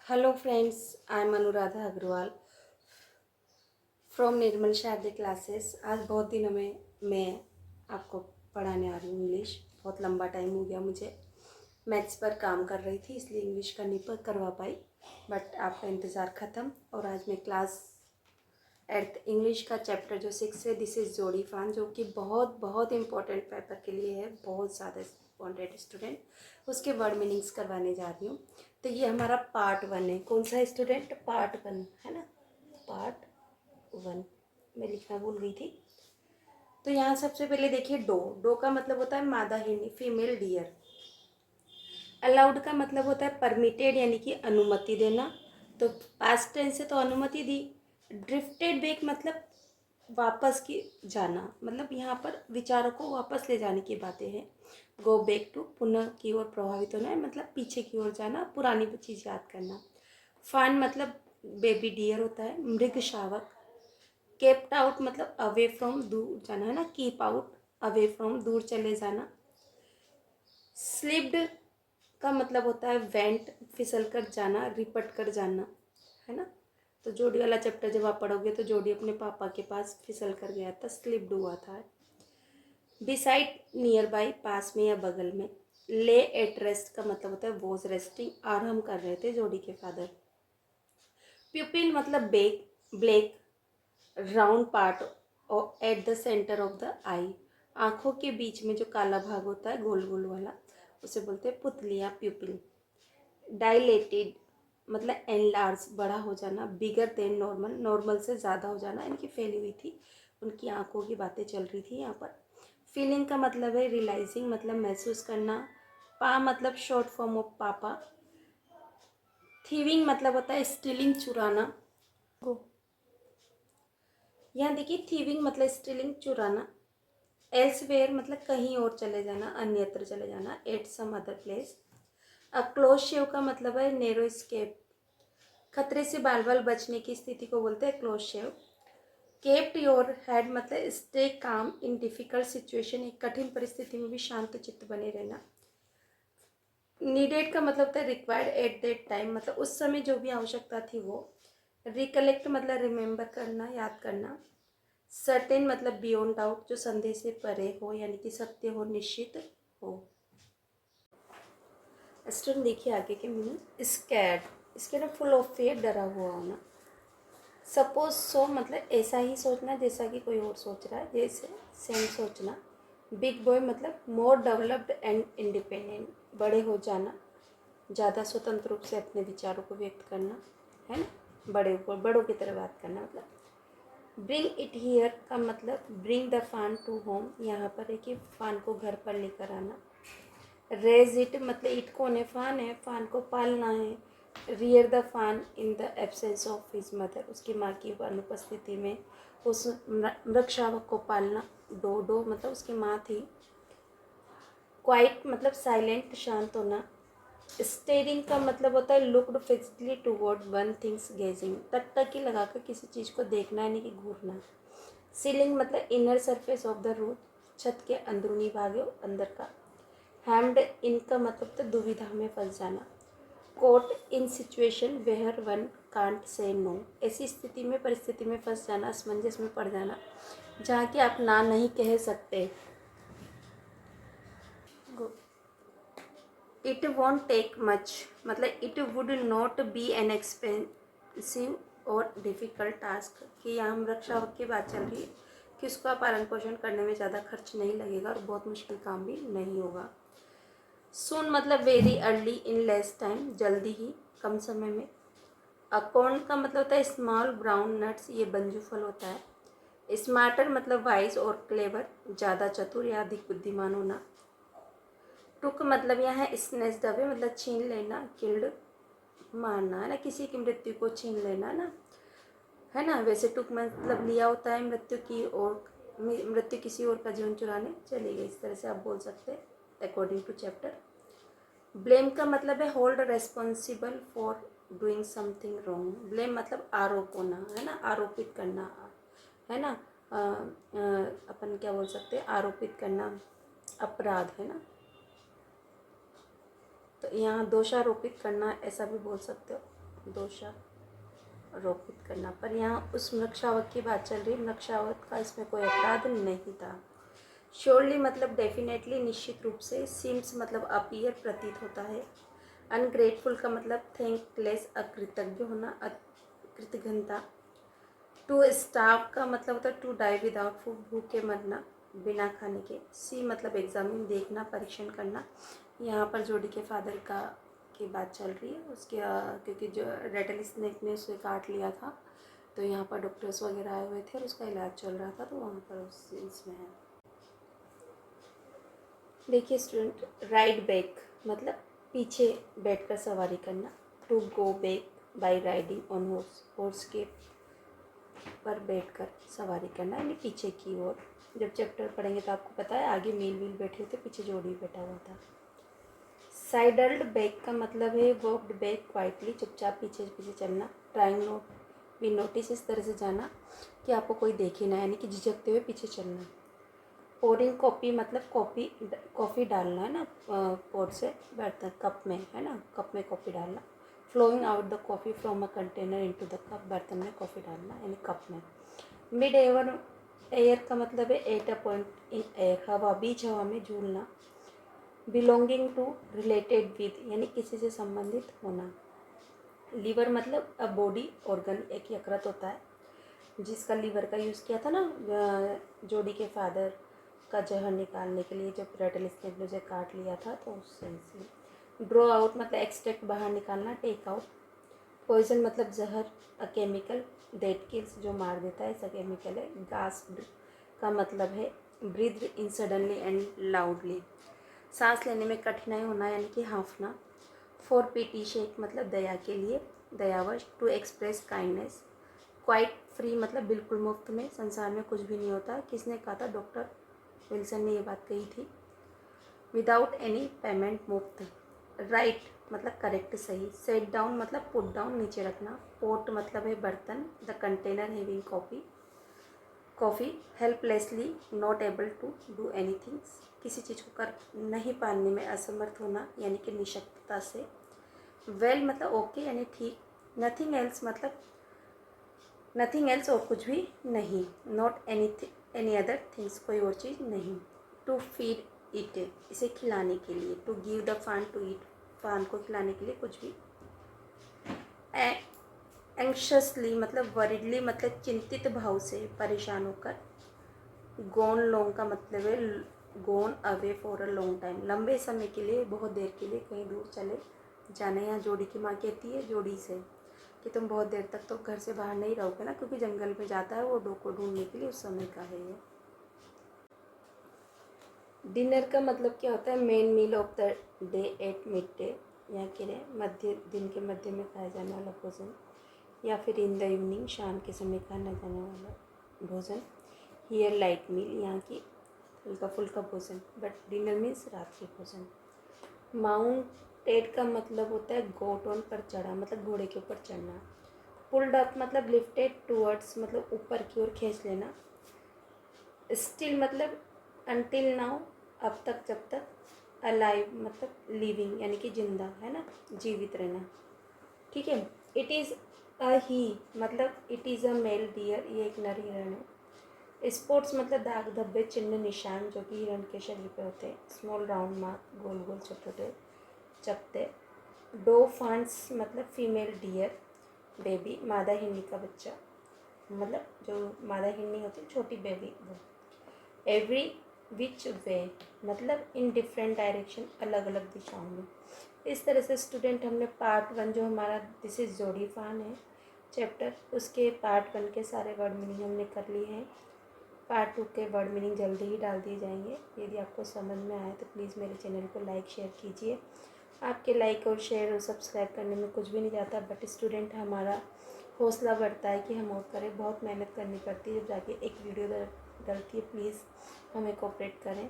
Hello friends, I am Anuradha Agarwal from Nirmal Sharde classes. आज बहुत दिनों में मैं आपको पढ़ाने आ रही हूँ इंग्लिश। बहुत लंबा टाइम हो गया मुझे मैथ्स पर काम कर रही थी, इसलिए इंग्लिश का नहीं करवा पाई। बट आपका इंतज़ार ख़त्म और आज मैं क्लास एट्थ इंग्लिश का चैप्टर जो 6 है, दिस इज़ जोड़ी फान, जो कि बहुत बहुत इम्पोर्टेंट पेपर के लिए है, बहुत ज़्यादा इम्पोर्टेंट स्टूडेंट, उसके वर्ड मीनिंग्स करवाने जा रही हूँ। तो ये हमारा पार्ट 1 है। कौन सा स्टूडेंट? पार्ट 1 है ना, पार्ट 1 मैं लिखना भूल गई थी। तो यहाँ सबसे पहले देखिए, डो। डो का मतलब होता है मादा हिरनी, फीमेल डियर। अलाउड का मतलब होता है परमिटेड, यानी कि अनुमति देना। तो पास्ट टेंस से तो अनुमति दी। ड्रिफ्टेड बैक मतलब वापस की जाना, मतलब यहाँ पर विचारों को वापस ले जाने की बातें हैं। गो बैक टू, पुनः की ओर प्रभावित होना है, मतलब पीछे की ओर जाना, पुरानी चीज़ याद करना। फान मतलब बेबी डियर होता है, मृग शावक। केप्ट आउट मतलब अवे फ्रॉम, दूर जाना है ना, कीप आउट, अवे फ्रॉम, दूर चले जाना। स्लिप्ड का मतलब होता है वेंट, फिसल कर जाना, रिपट कर जाना, है ना। तो जोडी वाला चैप्टर जब आप पढ़ोगे तो जोडी अपने पापा के पास फिसल कर गया था, स्लिप्ड हुआ था। बिसाइड नियर बाई, पास में या बगल में। ले एट रेस्ट का मतलब होता है वॉज रेस्टिंग, आराम कर रहे थे जोडी के फादर। प्यूपिल मतलब बेक, black round part at the centre of the eye, आंखों के बीच में जो काला भाग होता है गोल गोल वाला, उसे बोलते हैं पुतली या प्यूपिल। डायलेटेड मतलब एनलार्ज, बड़ा हो जाना। बिगर देन नॉर्मल, नॉर्मल से ज़्यादा हो जाना, यानी कि फैली हुई थी, उनकी आंखों की बातें चल रही थी यहाँ पर। फीलिंग का मतलब है रियलाइजिंग, मतलब महसूस करना। पा मतलब शॉर्ट फॉर्म ऑफ पापा। थीविंग मतलब होता है स्टीलिंग, चुराना। यहाँ देखिए, थीविंग मतलब स्टीलिंग, चुराना। एल्सवेयर मतलब कहीं और चले जाना, अन्यत्र चले जाना, at some other place. A close shave का मतलब है नैरो स्केप, खतरे से बाल बाल बचने की स्थिति को बोलते हैं close shave. Kept your head मतलब stay calm in difficult situation, एक कठिन परिस्थिति में भी शांत चित्त बने रहना। नीडेड का मतलब होता है रिक्वायर्ड एट दैट टाइम, मतलब उस समय जो भी आवश्यकता थी वो। रिकलेक्ट मतलब रिमेंबर करना, याद करना। सर्टेन मतलब बियॉन्ड डाउट, जो संदेह से परे हो, यानी कि सत्य हो, निश्चित हो। स्टूडेंट देखिए आगे के meaning. Scared, scared full of fair, डरा हुआ होना। सपोज सो मतलब ऐसा ही सोचना जैसा कि कोई और सोच रहा है, जैसे सेम सोचना। बिग बॉय मतलब मोर डेवलप्ड एंड इंडिपेंडेंट, बड़े हो जाना, ज़्यादा स्वतंत्र रूप से अपने विचारों को व्यक्त करना, है ना, बड़ों की तरह बात करना। मतलब ब्रिंग इट हियर का मतलब ब्रिंग द फान टू होम, यहाँ पर है कि फान को घर पर लेकर आना। रेज इट मतलब इट कौन है? फान है, फान को पालना है। रियर द फान in the absence of his mother, उसकी माँ की अनुपस्थिति में उस मृग शावक को पालना। डो मतलब उसकी माँ थी। क्वाइट मतलब साइलेंट, शांत होना। स्टेरिंग का मतलब होता है looked fixedly toward one things, gazing, टकटकी लगाकर किसी चीज़ को देखना, यानी कि घूरना। सीलिंग मतलब inner surface of the roof, छत के अंदरूनी भाग अंदर का। हैम्ड इन का मतलब तो दुविधा में फंस जाना। Caught in situation where one can't say no, ऐसी स्थिति में, परिस्थिति में फंस जाना, असमंजस में पड़ जाना जहाँ कि आप ना नहीं कह सकते। इट वॉन्ट टेक मच मतलब it would not be an expensive और डिफ़िकल्ट टास्क, कि यहाँ हम रक्षा की बात चल रही है कि उसका पालन पोषण करने में ज़्यादा खर्च नहीं लगेगा और बहुत मुश्किल काम भी नहीं होगा। सून मतलब very early, in less time, जल्दी ही, कम समय में। अकॉर्न का मतलब होता है स्मॉल ब्राउन नट्स, ये बंजू फल होता है। स्मार्टर मतलब वाइज और क्लेवर, ज़्यादा चतुर या अधिक बुद्धिमान होना। टुक मतलब यहाँ है स्नेच दबे मतलब छीन लेना, किल्ड मारना, है ना, किसी की मृत्यु को छीन लेना ना, है ना। वैसे टुक मतलब लिया होता है मृत्यु की, और मृत्यु किसी और का जीवन चुराने चली गई, इस तरह से आप बोल सकते हैं अकॉर्डिंग टू चैप्टर। ब्लेम का मतलब है hold responsible for doing something wrong. Blame मतलब आरोप होना, है ना, आरोपित करना, है ना। अपन क्या बोल सकते हैं, आरोपित करना, अपराध, है ना। तो यहाँ दोषारोपित करना ऐसा भी बोल सकते हो। दोषा रोपित करना। पर यहाँ उस मृक्षावत की बात चल रही, मृक्षावत का इसमें कोई अपराध नहीं था। श्योरली मतलब डेफिनेटली, निश्चित रूप से। सीम्स मतलब अपीयर प्रतीत होता है। अनग्रेटफुल का मतलब थैंकलेस अकृतज्ञ होना, कृतज्ञता। टू स्टार्व का मतलब होता है टू डाई विदाउट फूड, भूखे मरना बिना खाने के। सी मतलब एग्जामिन देखना, परीक्षण करना। यहाँ पर जोडी के फादर का की बात चल रही है उसके, क्योंकि जो रेटल स्नेक ने उसे काट लिया था, तो यहाँ पर डॉक्टर्स वगैरह आए हुए थे और उसका इलाज चल रहा था, तो वहाँ पर उस इसमें है। देखिए स्टूडेंट, राइड बैक मतलब पीछे बैठकर सवारी करना। To go back by riding on horse, horse के पर बैठकर सवारी करना, यानी पीछे की ओर। जब चैप्टर पढ़ेंगे तो आपको पता है, आगे मेल बैठे थे, पीछे जोड़ी बैठा हुआ था। साइडल्ड बैक का मतलब है वॉकड बैक क्वाइटली, चुपचाप पीछे पीछे चलना। ट्राइंग नोट भी नोटिस, इस तरह से जाना कि आपको कोई देखे ना, यानी कि झिझकते हुए पीछे चलना। पोरिंग कॉफ़ी मतलब कॉफ़ी डालना है ना, पोर से बर्तन कप में, है ना, कप में कॉफ़ी डालना। Flowing out the coffee from a container into the cup, बर्तन में कॉफ़ी डालना यानी कप में। मिड एयर का मतलब है at a point in air, हवा, बीच हवा में झूलना। बिलोंगिंग टू, रिलेटेड विद यानी किसी से संबंधित होना। लीवर मतलब अ बॉडी ऑर्गन, एक यकृत होता है जिसका लीवर का यूज़ किया था ना जोडी के फादर का जहर निकालने के लिए, जब रेटल स्नेक ने उसे काट लिया था, तो उससे इसलिए। ड्रॉ आउट मतलब एक्सट्रैक्ट, बाहर निकालना। Take out. पॉइजन मतलब जहर, अ केमिकल दैट किल्स, जो मार देता है, ऐसा केमिकल है। गास्प्ड का मतलब है breathe in suddenly and loudly, सांस लेने में कठिनाई होना यानी कि हाँफना। फॉर पीटी शेक मतलब दया के लिए, दयावश। To express kindness. Quite free मतलब बिल्कुल मुफ्त में, संसार में कुछ भी नहीं होता। किसने कहा था? डॉक्टर विल्सन ने ये बात कही थी। विदाउट एनी पेमेंट, मुफ्त। राइट मतलब करेक्ट, सही। सेट डाउन मतलब पुट डाउन, नीचे रखना। पोट मतलब है बर्तन। The container having coffee. Helplessly not able to do anything, किसी चीज़ को कर नहीं पाने में असमर्थ होना यानी कि निशक्तता से। वेल मतलब ओके यानी ठीक। नथिंग एल्स मतलब नथिंग एल्स और कुछ भी नहीं। नॉट एनी अदर थिंग्स, कोई और चीज़ नहीं। टू फीड इट, इसे खिलाने के लिए। टू गिव द फान टू ईट, फान को खिलाने के लिए, कुछ भी। एंक्शसली मतलब वरिडली मतलब चिंतित भाव से, परेशान होकर। गोन लॉन्ग का मतलब है gone away for a long time, लंबे समय के लिए, बहुत देर के लिए कहीं दूर चले जाना। यहाँ जोड़ी की माँ कहती है जोड़ी से कि तुम बहुत देर तक तो घर से बाहर नहीं रहोगे ना, क्योंकि जंगल में जाता है वो, डो को ढूंढने के लिए, उस समय का है ये। डिनर का मतलब क्या होता है? Main meal of the day at midday, यहाँ के लिए मध्य दिन के मध्य में खाया जाने वाला भोजन, या फिर इन द इवनिंग, शाम के समय खाना जाने वाला भोजन। हियर लाइट मील, यहाँ की हल्का फुल्का भोजन, बट डिनर मीन्स रात्रि भोजन। माउंटेड का मतलब होता है गोट ऑन, पर चढ़ा मतलब घोड़े के ऊपर चढ़ना। पुल्ड अप मतलब लिफ्टेड टूवर्ड्स मतलब ऊपर की ओर खींच लेना। स्टिल मतलब अनटिल नाउ, अब तक, जब तक। अलाइव मतलब लिविंग यानी कि जिंदा, है ना, जीवित रहना। ठीक है। इट इज़ अ ही मतलब it is a mail dear, ये एक नर हिरण है। स्पॉट्स मतलब दाग धब्बे, चिन्ह, निशान, जो कि हिरण के शरीर पे होते हैं। स्मॉल राउंड मार्क, गोल गोल छोटे छोटे चकते। डो फांड्स मतलब फीमेल डियर, बेबी, मादा हिरनी का बच्चा, मतलब जो मादा हिरनी होती है, छोटी बेबी वो। एवरी विच वे मतलब इन डिफरेंट डायरेक्शन, अलग अलग दिशाओं में। इस तरह से स्टूडेंट हमने पार्ट 1 जो हमारा दिस इज़ जोड़ी फान है चैप्टर, उसके पार्ट 1 के सारे वर्ड मीनिंग हमने कर लिए हैं। पार्ट 2 के वर्ड मीनिंग जल्दी ही डाल दिए जाएंगे। यदि आपको समझ में आए तो प्लीज़ मेरे चैनल को लाइक शेयर कीजिए। आपके लाइक और शेयर और सब्सक्राइब करने में कुछ भी नहीं जाता, बट स्टूडेंट हमारा हौसला बढ़ता है कि हम और करें। बहुत मेहनत करनी पड़ती है जब जाके एक वीडियो डलती है। प्लीज़ हमें कोऑपरेट करें।